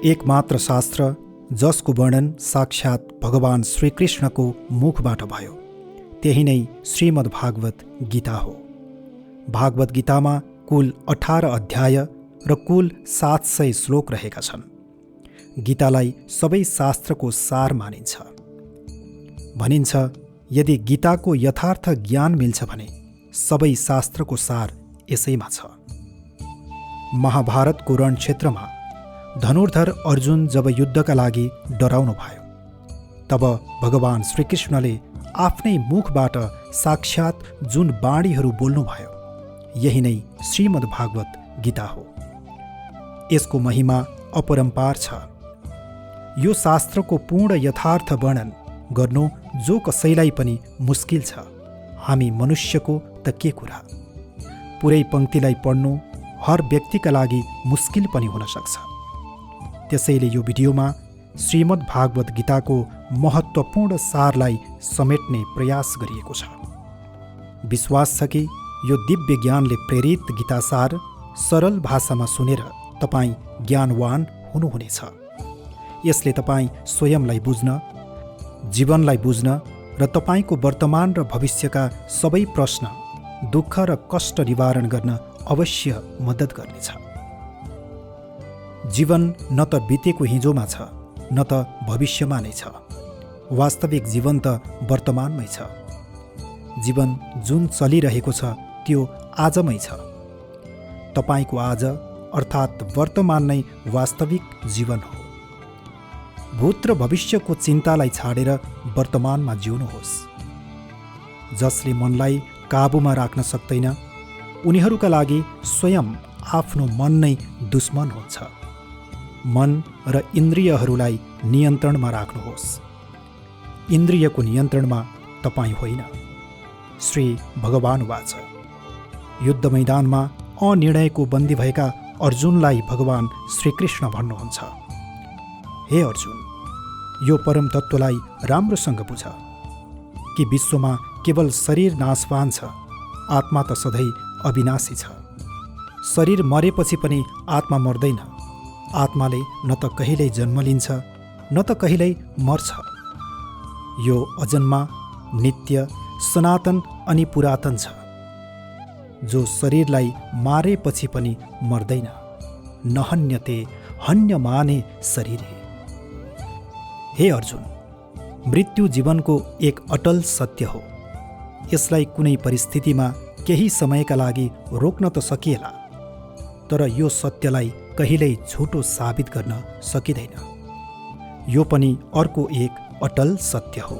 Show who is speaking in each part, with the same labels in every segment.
Speaker 1: एकमात्र शास्त्र जसको वर्णन साक्षात भगवान श्रीकृष्णको मुखबाट भयो त्यही नै श्रीमद् भागवत गीता हो। भागवत गीतामा कुल 18 अध्याय र कुल 700 श्लोक रहेका छन्। गीतालाई सबै शास्त्रको सार मानिन्छ। भनिन्छ यदि गीताको यथार्थ ज्ञान मिल्छ भने सबै शास्त्रको सार यसैमा छ। महाभारतको रणक्षेत्रमा धनुर्धर अर्जुन जब युद्धका लागि डराउनु भयो तब भगवान श्रीकृष्णले आफ्नै मुखबाट साक्षात जुन बाणीहरू बोल्नुभयो यही नै श्रीमद् भागवत गीता हो। यसको महिमा अपरम्पार छ। यो शास्त्रको पूर्ण यथार्थ वर्णन गर्नु जो कसैलाई पनि मुस्किल छ। हामी मनुष्यको त के कुरा, पुरै पंक्तिलाई पढ्नु हर व्यक्तिका लागि मुस्किल पनि हुन सक्छ। त्यसैले यो भिडियोमा श्रीमद् भागवत गीताको महत्त्वपूर्ण सारलाई समेट्ने प्रयास गरिएको छ। विश्वास छ कि यो दिव्य ज्ञानले प्रेरित गीतासार सरल भाषामा सुनेर तपाईँ ज्ञानवान हुनुहुनेछ। यसले तपाईँ स्वयंलाई बुझ्न, जीवनलाई बुझ्न र तपाईँको वर्तमान र भविष्यका सबै प्रश्न, दुःख र कष्ट निवारण गर्न अवश्य मद्दत गर्नेछ। जीवन न त बितेको हिजोमा छ न त भविष्यमा नै छ। वास्तविक जीवन त वर्तमानमै छ। जीवन जुन चलिरहेको छ त्यो आजमै छ। तपाईँको आज अर्थात् वर्तमान नै वास्तविक जीवन हो। भूत र भविष्यको चिन्तालाई छाडेर वर्तमानमा जिउनुहोस्। जसले मनलाई काबुमा राख्न सक्दैन उनीहरूका लागि स्वयं आफ्नो मन नै दुश्मन हुन्छ। मन र इन्द्रियहरूलाई नियन्त्रणमा राख्नुहोस्। इन्द्रियको नियन्त्रणमा तपाईँ होइन। श्री भगवान वाच। युद्ध मैदानमा अनिर्णयको बन्दी भएका अर्जुनलाई भगवान श्रीकृष्ण भन्नुहुन्छ, हे अर्जुन, यो परम तत्त्वलाई राम्रोसँग बुझ कि विश्वमा केवल शरीर नाशवान छ, आत्मा त सधैँ अविनाशी छ। शरीर मरेपछि पनि आत्मा मर्दैन। आत्माले न त कहिल्यै जन्म लिन्छ न त कहिल्यै मर्छ। यो अजन्मा, नित्य, सनातन अनि पुरातन छ, जो शरीरलाई मारेपछि पनि मर्दैन। नहन्यते हन्यमाने शरीरे। हे अर्जुन, मृत्यु जीवनको एक अटल सत्य हो। यसलाई कुनै परिस्थितिमा केही समयका लागि रोक्न त सकिएला, तर यो सत्यलाई कहिल्यै झुटो साबित गर्न सकिँदैन। यो पनि अर्को एक अटल सत्य हो।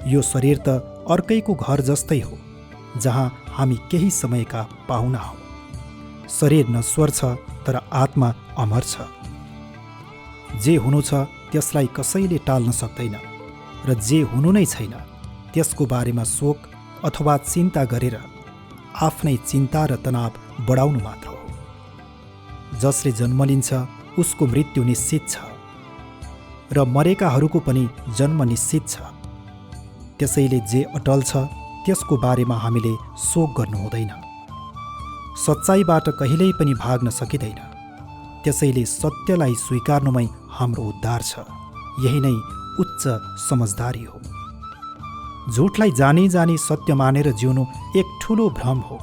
Speaker 1: यो शरीर त अर्कैको घर जस्तै हो जहाँ हामी केही समयका पाहुना हौँ। शरीर नश्वर छ तर आत्मा अमर छ। जे हुनु छ त्यसलाई कसैले टाल्न सक्दैन र जे हुनु नै छैन त्यसको बारेमा शोक अथवा चिन्ता गरेर आफ्नै चिन्ता र तनाव बढाउनु मात्र हो। जसले जन्म लिन्छ उसको मृत्यु निश्चित छ र मरेकाहरूको पनि जन्म निश्चित छ। त्यसैले जे अटल छ त्यसको बारेमा हामीले शोक गर्नु हुँदैन। सच्चाइबाट कहिल्यै पनि भाग्न सकिँदैन। त्यसैले सत्यलाई स्वीकार्नुमै हाम्रो उद्धार छ। यही नै उच्च समझदारी हो। झुटलाई जानी जानी सत्य मानेर जिउनु एक ठूलो भ्रम हो।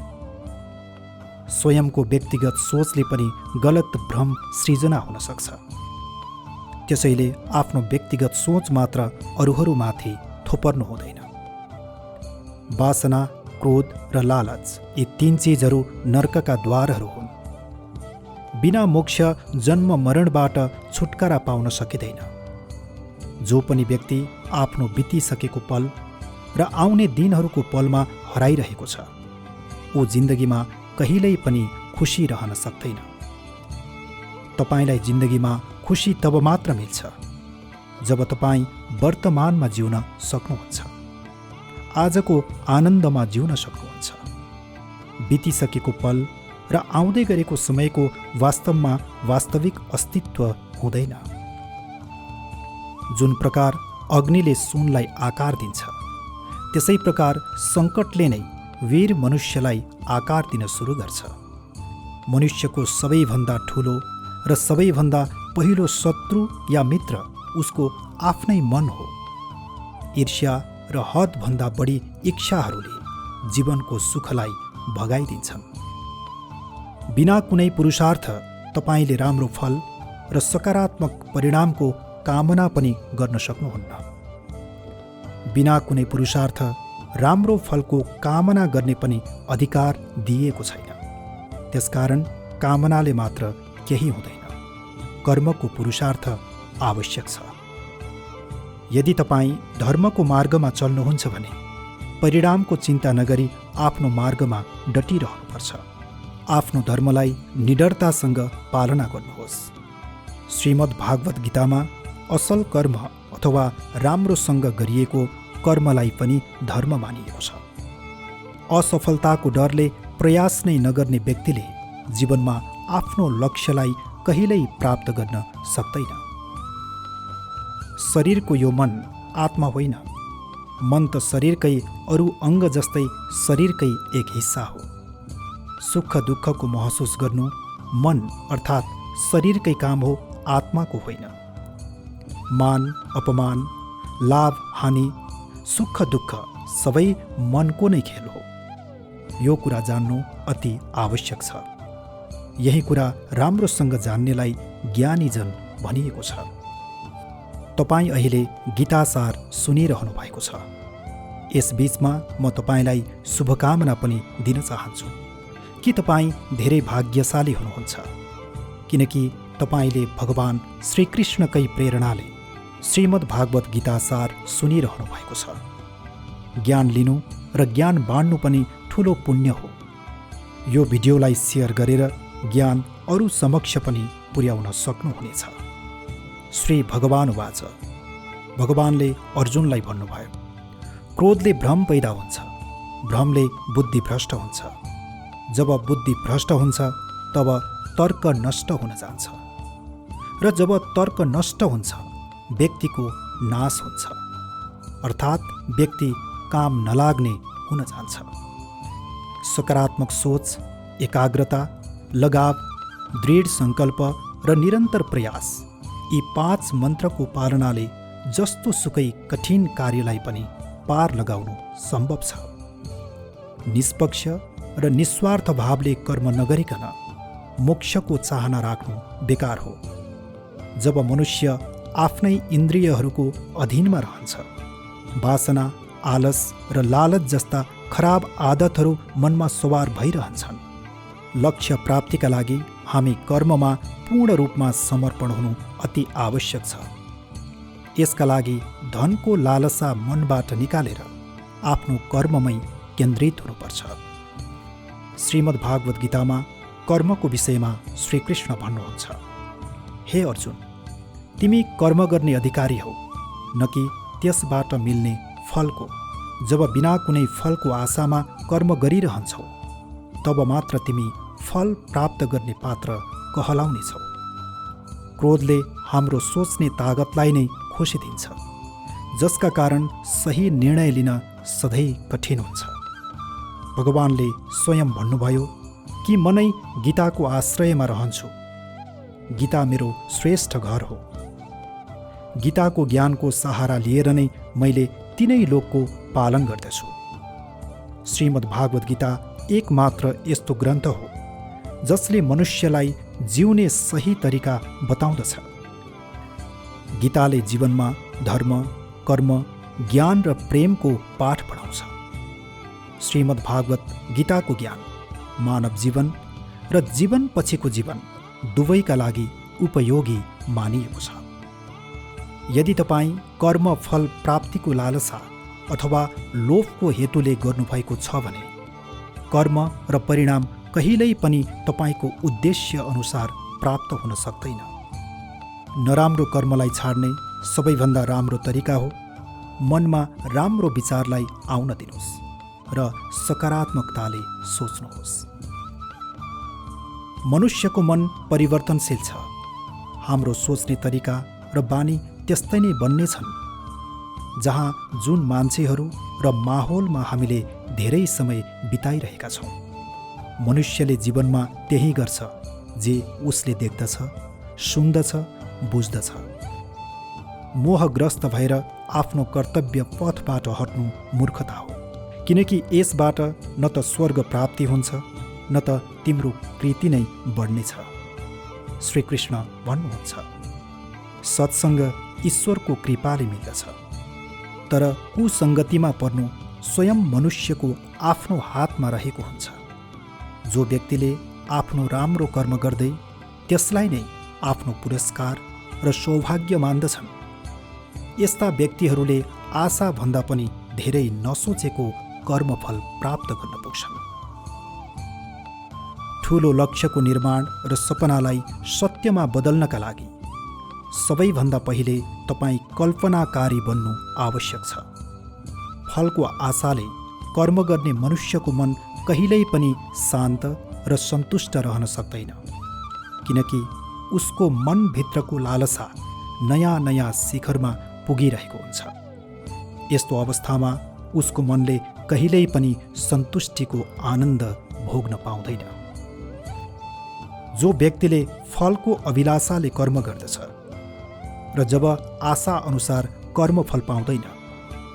Speaker 1: स्वयंको व्यक्तिगत सोचले पनि गलत भ्रम सृजना हुन सक्छ। त्यसैले आफ्नो व्यक्तिगत सोच मात्र अरूहरूमाथि थोपर्नु हुँदैन। वासना, क्रोध र लालच यी 3 चिजहरू नर्कका द्वारहरू हुन्। बिना मोक्ष जन्म मरणबाट छुटकारा पाउन सकिँदैन। जो पनि व्यक्ति आफ्नो बितिसकेको पल र आउने दिनहरूको पलमा हराइरहेको छ ऊ जिन्दगीमा कहिल्यै पनि खुसी रहन सक्दैन। तपाईँलाई जिन्दगीमा खुसी तब मात्र मिल्छ जब तपाईँ वर्तमानमा जिउन सक्नुहुन्छ। आजको आनन्दमा जिउन सक्नुहुन्छ। बितिसकेको पल र आउँदै गरेको समयको वास्तवमा वास्तविक अस्तित्व हुँदैन। जुन प्रकार अग्निले सुनलाई आकार दिन्छ त्यसै प्रकार सङ्कटले नै वीर मनुष्यलाई आकार दिन सुरु गर्छ। मनुष्यको सबैभन्दा ठुलो र सबैभन्दा पहिलो शत्रु या मित्र उसको आफ्नै मन हो। ईर्ष्या र हदभन्दा बढी इच्छाहरूले जीवनको सुखलाई भगाइदिन्छन्। बिना कुनै पुरुषार्थ तपाईँले राम्रो फल र सकारात्मक परिणामको कामना पनि गर्न सक्नुहुन्न। बिना कुनै पुरुषार्थ राम्रो फलको कामना गर्ने पनि अधिकार दिइएको छैन। त्यसकारण कामनाले मात्र केही हुँदैन, कर्मको पुरुषार्थ आवश्यक छ। यदि तपाईँ धर्मको मार्गमा चल्नुहुन्छ भने परिणामको चिन्ता नगरी आफ्नो मार्गमा डटिरहनुपर्छ। आफ्नो धर्मलाई निडरतासँग पालना गर्नुहोस्। श्रीमद् भागवत गीतामा असल कर्म अथवा राम्रोसँग गरिएको कर्मलाई पनि धर्म मानिएको छ। असफलताको डरले प्रयास नै नगर्ने व्यक्तिले जीवनमा आफ्नो लक्ष्यलाई कहिल्यै प्राप्त गर्न सक्दैन। शरीरको यो मन आत्मा होइन। मन त शरीरकै अरू अङ्ग जस्तै शरीरकै एक हिस्सा हो। सुख दुःखको महसुस गर्नु मन अर्थात् शरीरकै काम हो, आत्माको होइन। मान अपमान, लाभ हानि, सुख दुःख सबै मनको नै खेल हो। यो कुरा जान्नु अति आवश्यक छ। यही कुरा राम्रोसँग जान्नेलाई ज्ञानीजन भनिएको छ। तपाईँ अहिले गीतासार सुनिरहनु भएको छ। यस बीचमा म तपाईँलाई शुभकामना पनि दिन चाहन्छु कि तपाईँ धेरै भाग्यशाली हुनुहुन्छ, किनकि तपाईँले भगवान श्रीकृष्णकै प्रेरणाले श्रीमद् भागवत गीतासार सुनिरहनु भएको छ। ज्ञान लिनु र ज्ञान बाँड्नु पनि ठुलो पुण्य हो। यो भिडियोलाई सेयर गरेर ज्ञान अरू समक्ष पनि पुर्याउन सक्नुहुनेछ। श्री भगवान वाच। भगवानले अर्जुनलाई भन्नुभयो, क्रोधले भ्रम पैदा हुन्छ, भ्रमले बुद्धि भ्रष्ट हुन्छ। जब बुद्धि भ्रष्ट हुन्छ तब तर्क नष्ट हुन जान्छ, र जब तर्क नष्ट हुन्छ व्यक्तिको नाश हुन्छ, अर्थात् व्यक्ति काम नलाग्ने हुन जान्छ। सकारात्मक सोच, एकाग्रता, लगाव, दृढ सङ्कल्प र निरन्तर प्रयास, यी 5 मन्त्रको पालनाले जस्तो सुकै कठिन कार्यलाई पनि पार लगाउनु सम्भव छ। निष्पक्ष र निस्वार्थ भावले कर्म नगरिकन मोक्षको चाहना राख्नु बेकार हो। जब मनुष्य आफ्नै इन्द्रियहरूको अधीनमा रहन्छ, वासना, आलस र लालच जस्ता खराब आदतहरू मनमा सवार भइरहन्छन्। लक्ष्य प्राप्तिका लागि हामी कर्ममा पूर्ण रूपमा समर्पण हुनु अति आवश्यक छ। यसका लागि धनको लालसा मनबाट निकालेर आफ्नो कर्ममै केन्द्रित हुनुपर्छ। श्रीमद् भागवत गीतामा कर्मको विषयमा श्रीकृष्ण भन्नुहुन्छ, हे अर्जुन, तिमी कर्म गर्ने अधिकारी हौ, न कि त्यसबाट मिल्ने फलको। जब बिना कुनै फलको आशामा कर्म गरिरहन्छौ तब मात्र तिमी फल प्राप्त गर्ने पात्र कहलाउनेछौ। क्रोधले हाम्रो सोच्ने तागतलाई नै खोसिदिन्छ, जसका कारण सही निर्णय लिन सधैँ कठिन हुन्छ। भगवानले स्वयं भन्नुभयो कि म नै गीताको आश्रयमा रहन्छु। गीता मेरो श्रेष्ठ घर हो। गीताको ज्ञानको सहारा लिएर नै मैले तिनै लोकको पालन गर्दछु। श्रीमद् भागवत गीता एकमात्र यस्तो ग्रन्थ हो जसले मनुष्यलाई जिउने सही तरिका बताउँदछ। गीताले जीवनमा धर्म, कर्म, ज्ञान र प्रेमको पाठ पढाउँछ। श्रीमद् भागवत गीताको ज्ञान मानव जीवन र जीवन पछिको जीवन दुवैका लागि उपयोगी मानिएको छ। यदि तपाईँ कर्म फल प्राप्तिको लालसा अथवा लोभको हेतुले गर्नुभएको छ भने कर्म र परिणाम कहिल्यै पनि तपाईँको उद्देश्य अनुसार प्राप्त हुन सक्दैन। नराम्रो कर्मलाई छाड्ने सबैभन्दा राम्रो तरिका हो मनमा राम्रो विचारलाई आउन दिनुहोस् र सकारात्मकताले सोच्नुहोस्। मनुष्यको मन परिवर्तनशील छ। हाम्रो सोच्ने तरिका र बानी त्यस्तै नै बन्ने छन्। जहाँ जुन मान्छेहरू र माहौलमा हामीले धेरै समय बिताइरहेका छौँ, मनुष्यले जीवनमा त्यही गर्छ जे उसले देख्दछ, सुन्दछ बुझ्दछ। मोहग्रस्त भएर आफ्नो कर्तव्य पथबाट हट्नु मूर्खता हो, किनकि यसबाट न त स्वर्ग प्राप्ति हुन्छ न त तिम्रो कृति नै बढ्नेछ। श्रीकृष्ण भन्नुहुन्छ, सत्सङ्ग ईश्वरको कृपाले मिल्दछ, तर कुसङ्गतिमा पर्नु स्वयं मनुष्यको आफ्नो हातमा रहेको हुन्छ। जो व्यक्तिले आफ्नो राम्रो कर्म गर्दै त्यसलाई नै आफ्नो पुरस्कार र सौभाग्य मान्दछन्, यस्ता व्यक्तिहरूले आशाभन्दा पनि धेरै नसोचेको कर्मफल प्राप्त गर्न पुग्छन्। ठुलो लक्ष्यको निर्माण र सपनालाई सत्यमा बदल्नका लागि सबैभन्दा पहिले तपाईँ कल्पनाकारी बन्नु आवश्यक छ। फलको आशाले कर्म गर्ने मनुष्यको मन कहिल्यै पनि शान्त र सन्तुष्ट रहन सक्दैन, किनकि उसको मनभित्रको लालसा नयाँ नयाँ शिखरमा पुगिरहेको हुन्छ। यस्तो अवस्थामा उसको मनले कहिल्यै पनि सन्तुष्टिको आनन्द भोग्न पाउँदैन। जो व्यक्तिले फलको अभिलाषाले कर्म गर्दछ र जब आशा अनुसार कर्मफल पाउँदैन,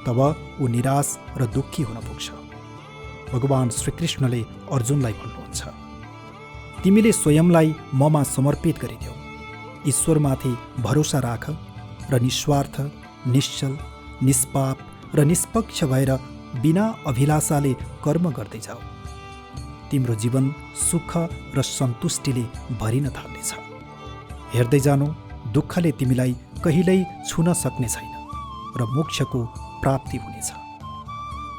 Speaker 1: तब ऊ निराश र दुःखी हुन पुग्छ। भगवान् श्रीकृष्णले अर्जुनलाई भन्नुहुन्छ, तिमीले स्वयंलाई ममा समर्पित गरिदेऊ, ईश्वरमाथि भरोसा राख र निस्वार्थ, निश्चल, निष्पाप र निष्पक्ष भएर बिना अभिलाषाले कर्म गर्दै जाऊ। तिम्रो जीवन सुख र सन्तुष्टिले भरिन थाल्नेछ। हेर्दै जानु, दुःखले तिमीलाई कहिल्यै छुन सक्ने छैन र मोक्षको प्राप्ति हुनेछ।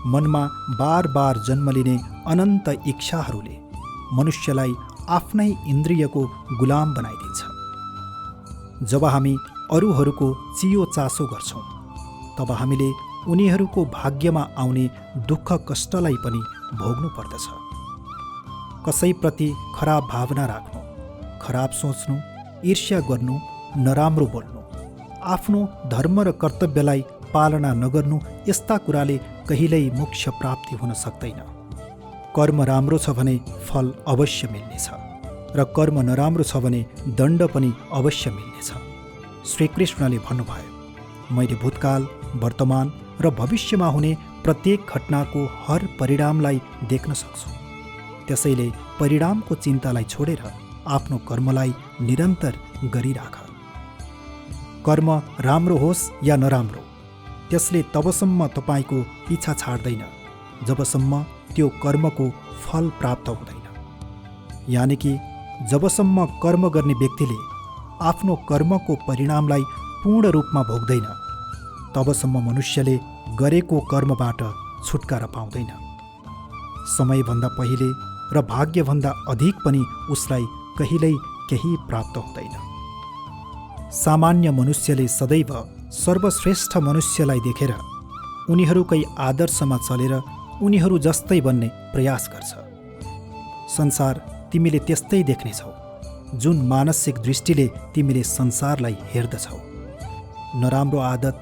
Speaker 1: मनमा बार बार जन्म लिने अनन्त इच्छाहरूले मनुष्यलाई आफ्नै इन्द्रियको गुलाम बनाइदिन्छ। जब हामी अरूहरूको चियो चासो गर्छौँ, तब हामीले उनीहरूको भाग्यमा आउने दुःख कष्टलाई पनि भोग्नु पर्दछ। कसैप्रति खराब भावना राख्नु, खराब सोच्नु, ईर्ष्या गर्नु, नराम्रो बोल्नु, आफ्नो धर्म र कर्तव्यलाई पालना नगर्नु, यस्ता कुराले कहिल्यै मोक्ष प्राप्ति हुन सक्दैन। कर्म राम्रो छ भने फल अवश्य मिल्नेछ र कर्म नराम्रो छ भने दण्ड पनि अवश्य मिल्नेछ। श्रीकृष्णले भन्नुभयो, मैले भूतकाल, वर्तमान र भविष्यमा हुने प्रत्येक घटनाको हर परिणामलाई देख्न सक्छु। त्यसैले परिणामको चिन्तालाई छोडेर आफ्नो कर्मलाई निरन्तर गरिराख। कर्म राम्रो होस् या नराम्रो, त्यसले तबसम्म तपाईँको पिछा छाड्दैन जबसम्म त्यो कर्मको फल प्राप्त हुँदैन। यानि कि जबसम्म कर्म गर्ने व्यक्तिले आफ्नो कर्मको परिणामलाई पूर्ण रूपमा भोग्दैन, तबसम्म मनुष्यले गरेको कर्मबाट छुटकारा पाउँदैन। समयभन्दा पहिले र भाग्यभन्दा अधिक पनि उसलाई कहिल्यै केही प्राप्त हुँदैन। सामान्य मनुष्यले सदैव सर्वश्रेष्ठ मनुष्यलाई देखेर उनीहरूकै आदर्शमा चलेर उनीहरू जस्तै बन्ने प्रयास गर्छ। संसार तिमीले त्यस्तै देख्नेछौ जुन मानसिक दृष्टिले तिमीले संसारलाई हेर्दछौ। नराम्रो आदत,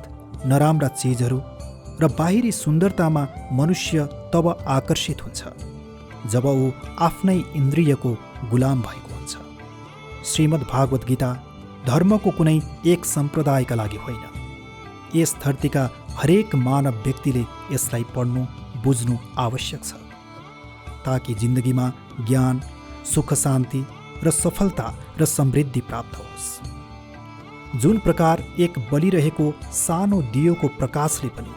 Speaker 1: नराम्रा चिजहरू र बाहिरी सुन्दरतामा मनुष्य तब आकर्षित हुन्छ जब ऊ आफ्नै इन्द्रियको गुलाम भएको हुन्छ। श्रीमद् भागवत गीता धर्मको कुनै एक सम्प्रदायका लागि होइन। यस धरतीका हरेक मानव व्यक्तिले यसलाई पढ्नु, बुझ्नु आवश्यक छ, ताकि जिन्दगीमा ज्ञान, सुख, शान्ति र सफलता र समृद्धि प्राप्त होस्। जुन प्रकार एक बलिरहेको सानो दियोको प्रकाशले पनि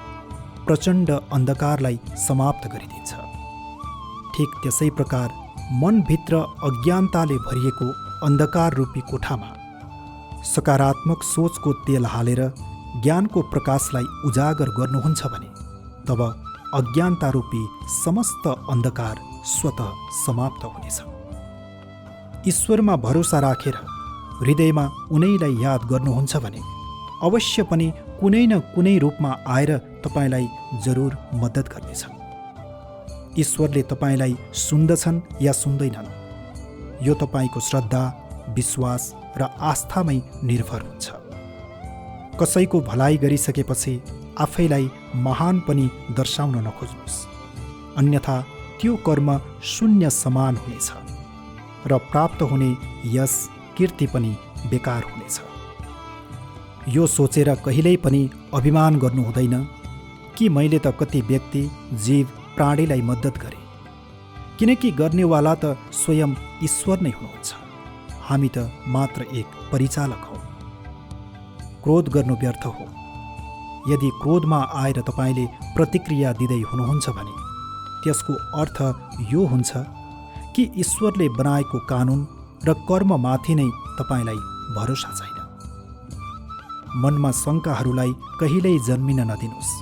Speaker 1: प्रचण्ड अन्धकारलाई समाप्त गरिदिन्छ, ठिक त्यसै प्रकार मनभित्र अज्ञानताले भरिएको अन्धकार रूपी कोठामा सकारात्मक सोचको तेल हालेर ज्ञानको प्रकाशलाई उजागर गर्नुहुन्छ भने तब अज्ञानता रूपी समस्त अन्धकार स्वतः समाप्त हुनेछ। ईश्वरमा भरोसा राखेर हृदयमा उनैलाई याद गर्नुहुन्छ भने अवश्य पनि कुनै न कुनै रूपमा आएर तपाईँलाई जरुर मद्दत गर्नेछन्। ईश्वरले तपाईँलाई सुन्दछन् या सुन्दैनन्, यो तपाईँको श्रद्धा, विश्वास र आस्थामै निर्भर हुन्छ। कसैको भलाइ गरिसकेपछि आफैलाई महान पनि दर्शाउन नखोज्नुहोस्, अन्यथा त्यो कर्म शून्य समान हुनेछ र प्राप्त हुने यश, कीर्ति पनि बेकार हुनेछ। यो सोचेर कहिल्यै पनि अभिमान गर्नु हुँदैन कि मैले त कति व्यक्ति, जीव, प्राणीलाई मद्दत गरेँ, किनकि गर्नेवाला त स्वयं ईश्वर नै हुनुहुन्छ। हामी त मात्र एक परिचालक हौँ। क्रोध गर्नु व्यर्थ हो। यदि क्रोधमा आएर तपाईँले प्रतिक्रिया दिँदै हुनुहुन्छ भने त्यसको अर्थ यो हुन्छ कि ईश्वरले बनाएको कानुन र कर्ममाथि नै तपाईँलाई भरोसा छैन। मनमा शङ्काहरूलाई कहिल्यै जन्मिन नदिनुहोस्।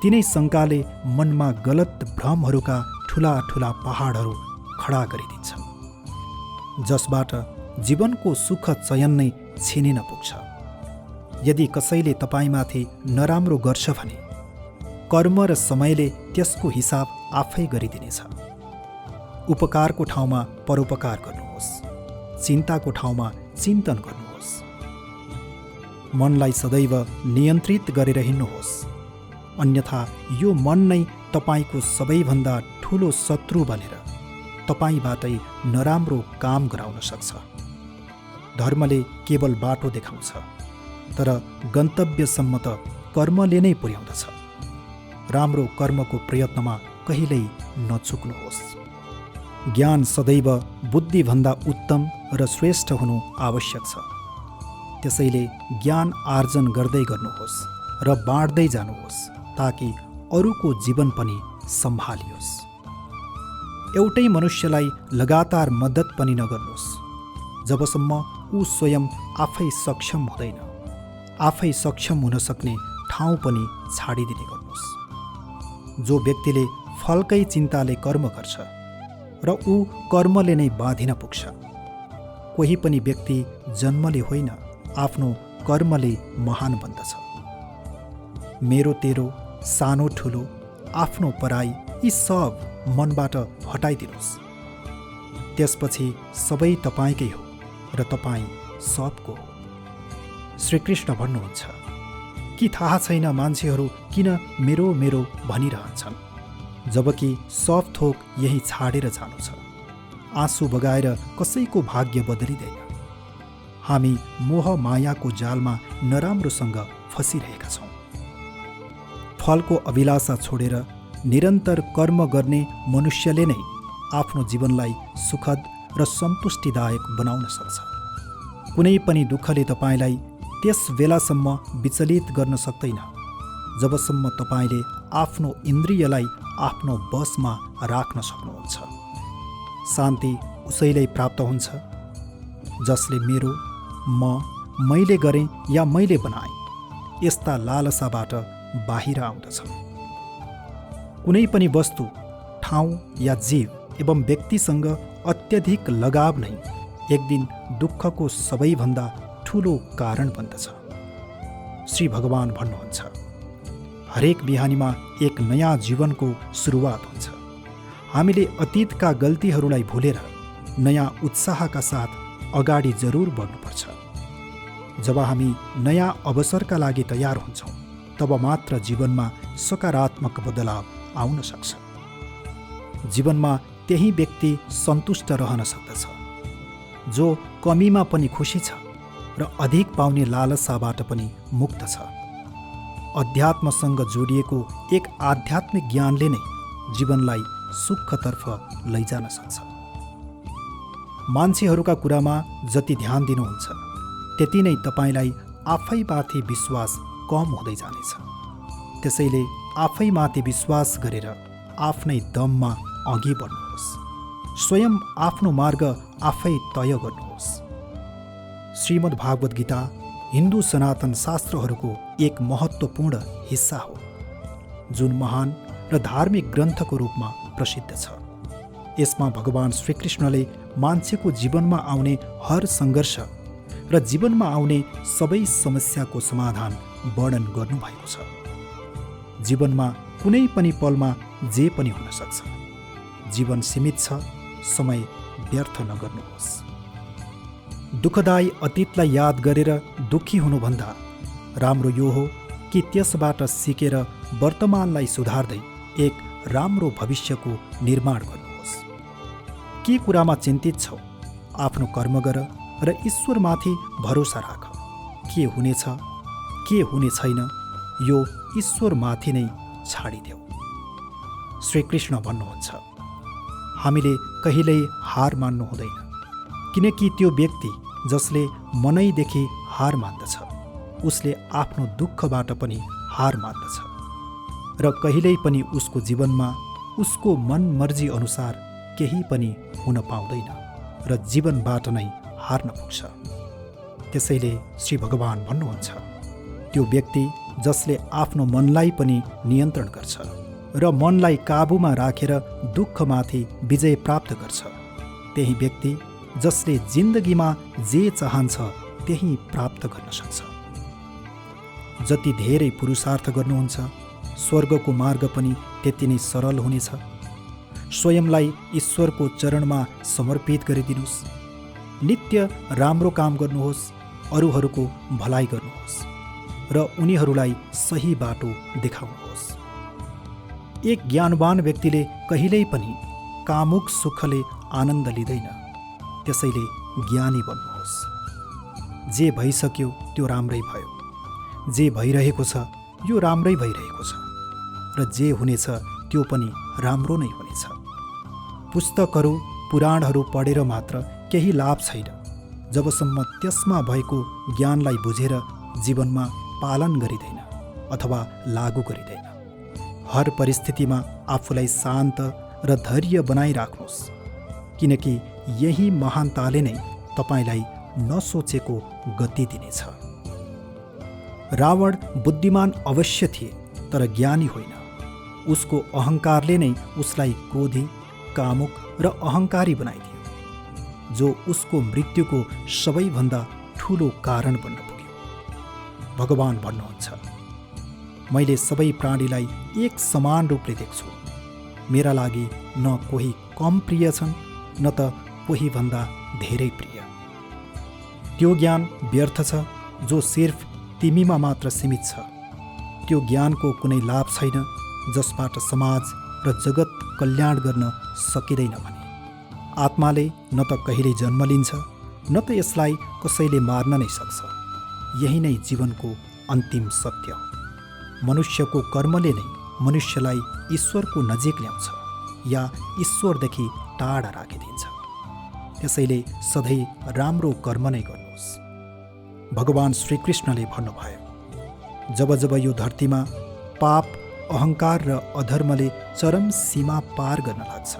Speaker 1: तिनै शङ्काले मनमा गलत भ्रमहरूका ठुला ठुला पहाडहरू खडा गरिदिन्छ, जसबाट जीवनको सुख चयन नै छिनिन पुग्छ। यदि कसैले तपाईँमाथि नराम्रो गर्छ भने कर्म र समयले त्यसको हिसाब आफै गरिदिनेछ। उपकारको ठाउँमा परोपकार गर्नुहोस्, चिन्ताको ठाउँमा चिन्तन गर्नुहोस्। मनलाई सदैव नियन्त्रित गरेर हिँड्नुहोस्, अन्यथा यो मन नै तपाईँको सबैभन्दा ठुलो शत्रु बनेर तपाईँबाटै नराम्रो काम गराउन सक्छ। धर्मले केवल बाटो देखाउँछ, तर गन्तव्यसम्म त कर्मले नै पुर्याउँदछ। राम्रो कर्मको प्रयत्नमा कहिल्यै नचुक्नुहोस्। ज्ञान सदैव बुद्धिभन्दा उत्तम र श्रेष्ठ हुनु आवश्यक छ। त्यसैले ज्ञान आर्जन गर्दै गर्नुहोस् र बाँड्दै जानुहोस्, ताकि अरूको जीवन पनि सम्हालियोस्। एउटै मनुष्यलाई लगातार मद्दत पनि नगर्नुहोस् जबसम्म ऊ स्वयं आफै सक्षम हुँदैन। आफै सक्षम हुन सक्ने ठाउँ पनि छाडिदिने गर्नुहोस्। जो व्यक्तिले फलकै चिन्ताले कर्म गर्छ र ऊ कर्मले नै बाँधिन पुग्छ। कोही पनि व्यक्ति जन्मले होइन, आफ्नो कर्मले महान बन्दछ। मेरो तेरो, सानो ठुलो, आफ्नो पराई यी सब मनबाट हटाइदिनुहोस्। त्यसपछि सबै तपाईँकै हो र तपाईँ सबको हो। श्रीकृष्ण भन्नुहुन्छ कि थाहा छैन मान्छेहरू किन मेरो मेरो भनिरहन्छन्, जबकि सब थोक यही छाडेर जानु छ। आँसु बगाएर कसैको भाग्य बदलिँदैन। हामी मोह मायाको जालमा नराम्रोसँग फसिरहेका छौँ। फलको अभिलाषा छोडेर निरन्तर कर्म गर्ने मनुष्यले नै आफ्नो जीवनलाई सुखद र सन्तुष्टिदायक बनाउन सक्छ। कुनै पनि दुःखले तपाईँलाई त्यस बेलासम्म विचलित गर्न सक्दैन जबसम्म तपाईँले आफ्नो इन्द्रियलाई आफ्नो बसमा राख्न सक्नुहुन्छ। शान्ति उसैलाई प्राप्त हुन्छ जसले मेरो, मैले गरेँ या मैले बनाएँ यस्ता लालसाबाट बाहिर आउँदछ। कुनै पनि वस्तु, ठाउँ या जीव एवं व्यक्तिसँग अत्यधिक लगाव नै एक दिन दुःखको सबैभन्दा ठुलो कारण बन्दछ। श्री भगवान भन्नुहुन्छ, हरेक बिहानीमा एक नयाँ जीवनको सुरुवात हुन्छ। हामीले अतीतका गल्तीहरूलाई भुलेर नयाँ उत्साहका साथ अगाडि जरुर बढ्नुपर्छ। जब हामी नयाँ अवसरका लागि तयार हुन्छौँ तब मात्र जीवनमा सकारात्मक बदलाव आउन सक्छ। जीवनमा त्यही व्यक्ति सन्तुष्ट रहन सक्दछ जो कमीमा पनि खुसी छ र अधिक पाउने लालसाबाट पनि मुक्त छ। अध्यात्मसँग जोडिएको एक आध्यात्मिक ज्ञानले नै जीवनलाई सुखतर्फ लैजान सक्छ। मान्छेहरूका कुरामा जति ध्यान दिनुहुन्छ त्यति नै तपाईँलाई आफैमाथि विश्वास कम हुँदै जानेछ। त्यसैले आफैमाथि विश्वास गरेर आफ्नै दममा अघि बढ्नुहोस्। स्वयं आफ्नो मार्ग आफै तय गर्नुहोस्। श्रीमद् भागवत गीता हिन्दू सनातन शास्त्रहरूको एक महत्त्वपूर्ण हिस्सा हो, जुन महान र धार्मिक ग्रन्थको रूपमा प्रसिद्ध छ। यसमा भगवान श्रीकृष्णले मान्छेको जीवनमा आउने हर सङ्घर्ष र जीवनमा आउने सबै समस्याको समाधान वर्णन गर्नुभएको छ। जीवनमा कुनै पनि पलमा जे पनि हुन सक्छ। जीवन सीमित छ, समय व्यर्थ नगर्नुहोस्। दुःखदायी अतीतलाई याद गरेर दुःखी हुनुभन्दा राम्रो यो हो कि त्यसबाट सिकेर वर्तमानलाई सुधार्दै एक राम्रो भविष्यको निर्माण गर्नुहोस्। के कुरामा चिन्तित छौ? आफ्नो कर्म गर र ईश्वरमाथि भरोसा राख। के हुनेछ के हुने छैन यो ईश्वरमाथि नै छाडिदेऊ। श्रीकृष्ण भन्नुहुन्छ, हामीले कहिल्यै हार मान्नु हुँदैन, किनकि त्यो व्यक्ति जसले मनैदेखि हार मान्दछ उसले आफ्नो दुःखबाट पनि हार मान्दछ र कहिल्यै पनि उसको जीवनमा उसको मनमर्जी अनुसार केही पनि हुन पाउँदैन र जीवनबाट नै हार्न पुग्छ। त्यसैले श्री भगवान भन्नुहुन्छ, त्यो व्यक्ति जसले आफ्नो मनलाई पनि नियन्त्रण गर्छ र मनलाई काबुमा राखेर दुःखमाथि विजय प्राप्त गर्छ, त्यही व्यक्ति जसले जिन्दगीमा जे चाहन्छ त्यही प्राप्त गर्न सक्छ। जति धेरै पुरुषार्थ गर्नुहुन्छ स्वर्गको मार्ग पनि त्यति नै सरल हुनेछ। स्वयंलाई ईश्वरको चरणमा समर्पित गरिदिनुहोस्। नित्य राम्रो काम गर्नुहोस्, अरूहरूको भलाइ गर्नुहोस् र उनीहरूलाई सही बाटो देखाउनुहोस्। एक ज्ञानवान व्यक्तिले कहिल्यै पनि कामुक सुखले आनन्द लिँदैन, त्यसैले ज्ञानी बन्नुहोस्। जे भइसक्यो त्यो राम्रै भयो, जे भइरहेको छ यो राम्रै भइरहेको छ र जे हुनेछ त्यो पनि राम्रो नै हुनेछ। पुस्तकहरू पुराणहरू पढेर मात्र केही लाभ छैन जबसम्म त्यसमा भएको ज्ञानलाई बुझेर जीवनमा पालन गरिँदैन अथवा लागू गरिँदैन। हर परिस्थितिमा आफूलाई शान्त र धैर्य बनाइराख्नुहोस्, किनकि यही महानताले नै तपाईँलाई नसोचेको गति दिनेछ। रावण बुद्धिमान अवश्य थिए तर ज्ञानी होइन। उसको अहङ्कारले नै उसलाई क्रोधी, कामुक र अहङ्कारी बनाइदियो, जो उसको मृत्युको सबैभन्दा ठुलो कारण बन्न पुग्यो। भगवान भन्नुहुन्छ, मैले सबै प्राणीलाई एक समान रूपले देख्छु। मेरा लागि न कोही कम प्रिय छन् न त कोही भन्दा धेरै प्रिय। त्यो ज्ञान व्यर्थ छ जो सिर्फ तिमीमा मात्र सीमित छ। त्यो ज्ञानको कुनै लाभ छैन जसबाट समाज र जगत कल्याण गर्न सकिँदैन भने। आत्माले न त कहिल्यै जन्म लिन्छ न त यसलाई कसैले मार्न नै सक्छ। यही नै जीवनको अन्तिम सत्य हो। मनुष्यको कर्मले नै मनुष्यलाई ईश्वरको नजिक ल्याउँछ या ईश्वरदेखि टाढा राखिदिन्छ। त्यसैले सधैँ राम्रो कर्म नै गर्नुहोस्। भगवान श्रीकृष्णले भन्नुभयो, जब जब यो धरतीमा पाप, अहङ्कार र अधर्मले चरम सीमा पार गर्न लाग्छ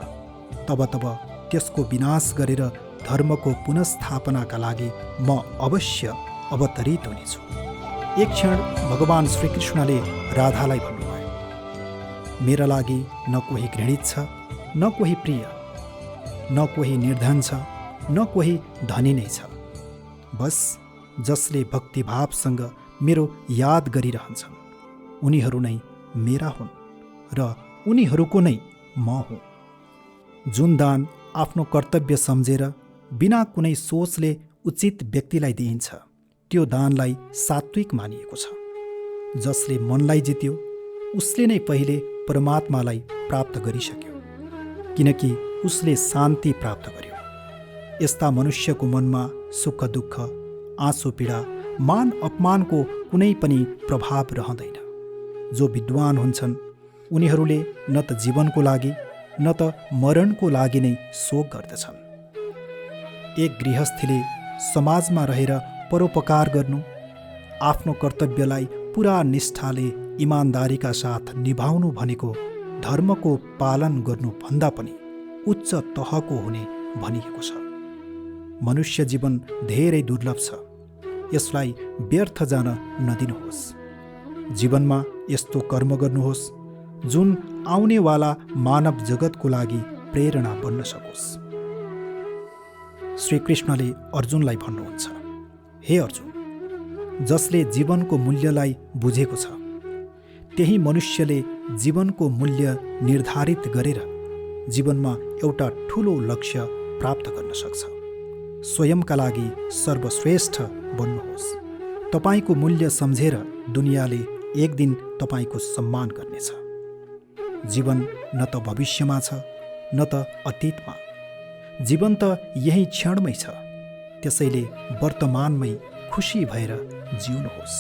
Speaker 1: तब तब त्यसको विनाश गरेर धर्मको पुनस्थापनाका लागि म अवश्य अवतरित हुनेछु। एक क्षण भगवान श्रीकृष्णले राधालाई भन्नुभयो, मेरा लागि न कोही घृणित छ न कोही प्रिय, न कोही निर्धन छ न कोही धनी नै छ। बस जसले भक्तिभावसँग मेरो याद गरिरहन्छन् उनीहरू नै मेरा हुन् र उनीहरूको नै म हुँ। जुन दान आफ्नो कर्तव्य सम्झेर बिना कुनै सोचले उचित व्यक्तिलाई दिइन्छ त्यो दानलाई सात्विक मानिएको छ। जसले मनलाई जित्यो उसले नै पहिले परमात्मालाई प्राप्त गरिसक्यो, किनकि उसले शान्ति प्राप्त गर्यो। यस्ता मनुष्यको मनमा सुख दुःख, आँसु पीडा, मान अपमानको कुनै पनि प्रभाव रहँदैन। जो विद्वान हुन्छन् उनीहरूले न त जीवनको लागि न त मरणको लागि नै शोक गर्दछन्। एक गृहस्थीले समाजमा रहेर परोपकार गर्नु, आफ्नो कर्तव्यलाई पुरा निष्ठाले इमान्दारीका साथ निभाउनु भनेको धर्मको पालन गर्नु भन्दा पनि उच्च तहको हुने भनिएको छ। मनुष्य जीवन धेरै दुर्लभ छ, यसलाई व्यर्थ जान नदिनुहोस्। जीवनमा यस्तो कर्म गर्नुहोस् जुन आउनेवाला मानव जगतको लागि प्रेरणा बन्न सकोस्। श्रीकृष्णले अर्जुनलाई भन्नुहुन्छ, हे अर्जुन, जसले जीवनको मूल्यलाई बुझेको छ त्यही मनुष्यले जीवनको मूल्य निर्धारित गरेर जीवनमा एउटा ठुलो लक्ष्य प्राप्त गर्न सक्छ। स्वयंका लागि सर्वश्रेष्ठ बन्नुहोस्। तपाईँको मूल्य सम्झेर दुनियाँले एक दिन तपाईँको सम्मान गर्नेछ। जीवन न त भविष्यमा छ न त अतीतमा। जीवन त यही क्षणमै छ, त्यसैले वर्तमानमै खुसी भएर जिउनुहोस्।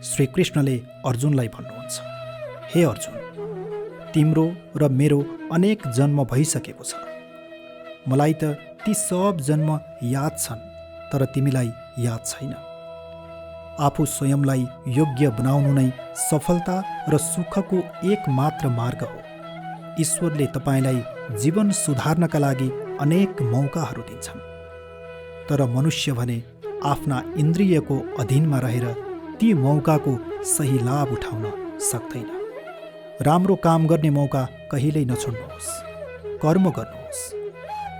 Speaker 1: श्रीकृष्णले अर्जुनलाई भन्नुहुन्छ, हे अर्जुन, तिम्रो र मेरो अनेक जन्म भइसकेको छ। मलाई त ती सब जन्म याद छन्, तर तिमीलाई याद छैन। आफू स्वयंलाई योग्य बनाउनु नै सफलता र सुखको एक मात्र मार्ग हो। ईश्वरले तपाईँलाई जीवन सुधार्नका लागि अनेक मौकाहरू दिन्छन्, तर मनुष्य भने आफ्ना इन्द्रियको अधीनमा रहेर ती मौकाको सही लाभ उठाउन सक्दैन। राम्रो काम गर्ने मौका कहिल्यै नछोड्नुहोस्। कर्म गर्नुहोस्।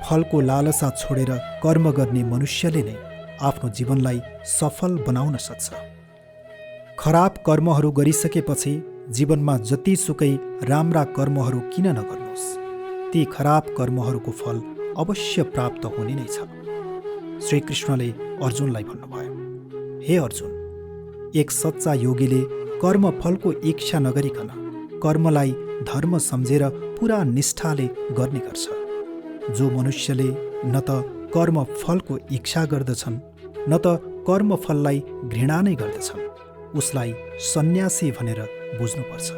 Speaker 1: फलको लालसा छोडेर कर्म गर्ने मनुष्यले नै आफ्नो जीवनलाई सफल बनाउन सक्छ। खराब कर्महरू गरिसकेपछि जीवनमा जतिसुकै राम्रा कर्महरू किन नगर्नुहोस्, ती खराब कर्महरूको फल अवश्य प्राप्त हुने नै छ। श्रीकृष्णले अर्जुनलाई भन्नुभयो, हे अर्जुन, एक सच्चा योगीले कर्मफलको इच्छा नगरिकन कर्मलाई धर्म सम्झेर पुरा निष्ठाले गर्ने गर्छ। जो मनुष्यले न त कर्मफलको इच्छा गर्दछन् न त कर्मफललाई घृणा नै गर्दछन्, उसलाई सन्यासी भनेर बुझ्नुपर्छ।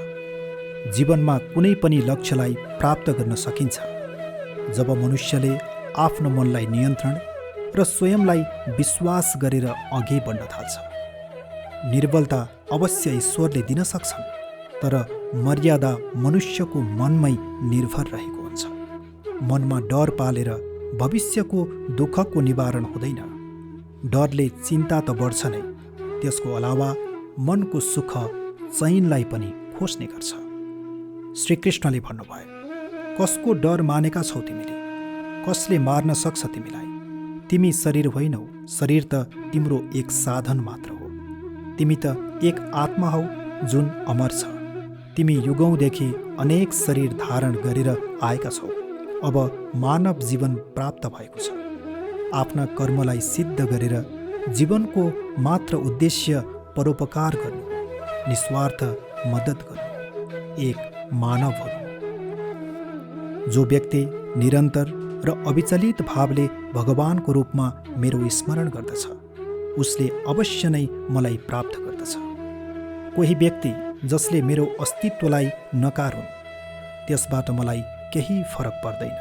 Speaker 1: जीवनमा कुनै पनि लक्ष्यलाई प्राप्त गर्न सकिन्छ जब मनुष्यले आफ्नो मनलाई नियन्त्रण र स्वयंलाई विश्वास गरेर अघि बढ्न थाल्छ। निर्बलता अवश्य ईश्वरले दिन सक्छन्, तर मर्यादा मनुष्यको मनमै निर्भर रहेको हुन्छ। मनमा डर पालेर भविष्यको दुःखको निवारण हुँदैन। डरले चिन्ता त बढ्छ नै, त्यसको अलावा मनको सुख चैनलाई पनि खोज्ने गर्छ। श्रीकृष्णले भन्नुभयो, कसको डर मानेका छौ तिमीले? कसले मार्न सक्छ तिमीलाई? तिमी शरीर होइनौ, शरीर त तिम्रो एक साधन मात्र हो। तिमी त एक आत्मा हौ जुन अमर छ। तिमी युगौँदेखि अनेक शरीर धारण गरेर आएका छौ। अब मानव जीवन प्राप्त भएको छ। आफ्ना कर्मलाई सिद्ध गरेर जीवनको मात्र उद्देश्य परोपकार गर्नु, निस्वार्थ मद्दत गर्नु, एक मानव हुनु। जो व्यक्ति निरन्तर र अविचलित भावले भगवानको रूपमा मेरो स्मरण गर्दछ, उसले अवश्य नै मलाई प्राप्त गर्दछ। कोही व्यक्ति जसले मेरो अस्तित्वलाई नकारुन्, त्यसबाट मलाई केही फरक पर्दैन।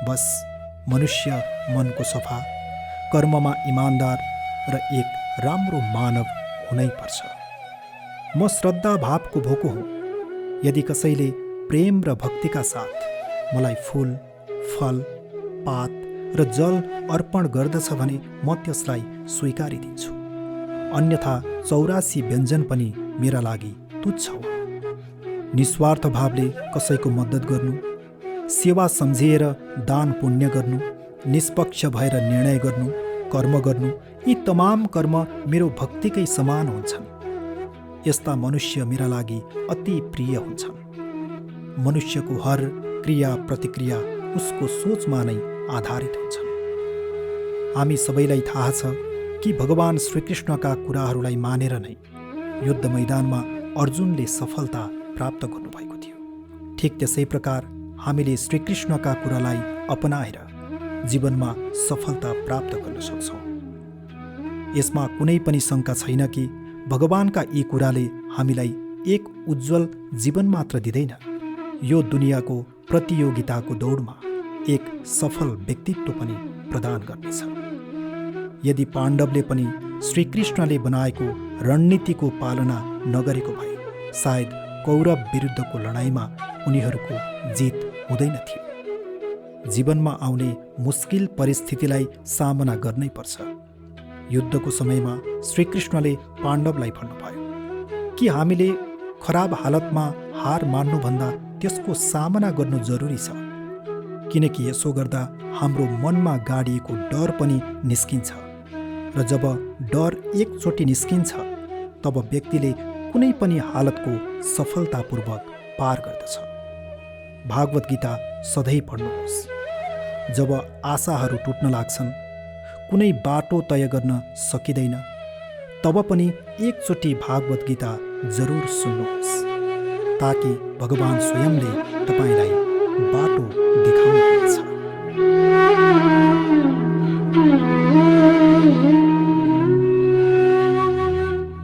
Speaker 1: बस मनुष्य मनको सफा, कर्ममा इमान्दार र एक राम्रो मानव हुनै पर्छ। म श्रद्धा भावको भोको हुँ। यदि कसैले प्रेम र भक्तिका साथ मलाई फूल, फल, पात र जल अर्पण गर्दछ भने म त्यसलाई स्वीकारिदिन्छु। अन्यथा 84 व्यञ्जन पनि मेरा लागि तुच्छ हो। निस्वार्थ भावले कसैको मद्दत गर्नु, सेवा सम्झिएर दान पुण्य गर्नु, निष्पक्ष भएर निर्णय गर्नु, कर्म गर्नु, यी तमाम कर्म मेरो भक्तिकै समान हुन्छन्। यस्ता मनुष्य मेरा लागि अति प्रिय हुन्छन्। मनुष्यको हर क्रिया प्रतिक्रिया उसको सोचमा नै आधारित हुन्छन्। हामी सबैलाई थाहा छ कि भगवान श्रीकृष्णका कुराहरूलाई मानेर नै युद्ध मैदानमा अर्जुनले सफलता प्राप्त गर्नुभएको थियो। ठिक त्यसै प्रकार हामीले श्रीकृष्णका कुरालाई अपनाएर जीवनमा सफलता प्राप्त गर्न सक्छौँ। यसमा कुनै पनि शङ्का छैन कि भगवानका यी कुराले हामीलाई एक उज्जवल जीवन मात्र दिँदैन, यो दुनियाँको प्रतियोगिताको दौडमा एक सफल व्यक्तित्व पनि प्रदान गर्नेछ। यदि पाण्डवले पनि श्रीकृष्णले बनाएको रणनीतिको पालना नगरेको भए सायद कौरव विरुद्धको लडाइँमा उनीहरूको जित हुँदैन थियो। जीवनमा आउने मुस्किल परिस्थितिलाई सामना गर्नै पर्छ। युद्धको समयमा श्रीकृष्णले पाण्डवलाई भन्नुभयो कि हामीले खराब हालतमा हार मान्नुभन्दा त्यसको सामना गर्नु जरुरी छ, किनकि यसो गर्दा हाम्रो मनमा गाडिएको डर पनि निस्किन्छ र जब डर एकचोटि निस्किन्छ तब व्यक्तिले कुनै पनि हालतको सफलतापूर्वक पार गर्दछ। भागवत गीता सधैँ पढ्नुहोस्। जब आशाहरू टुट्न लाग्छन्, कुनै बाटो तय गर्न सकिँदैन, तब पनि एकचोटि भागवत गीता जरुर सुन्नुहोस्, ताकि भगवान स्वयंले तपाईँलाई बाटो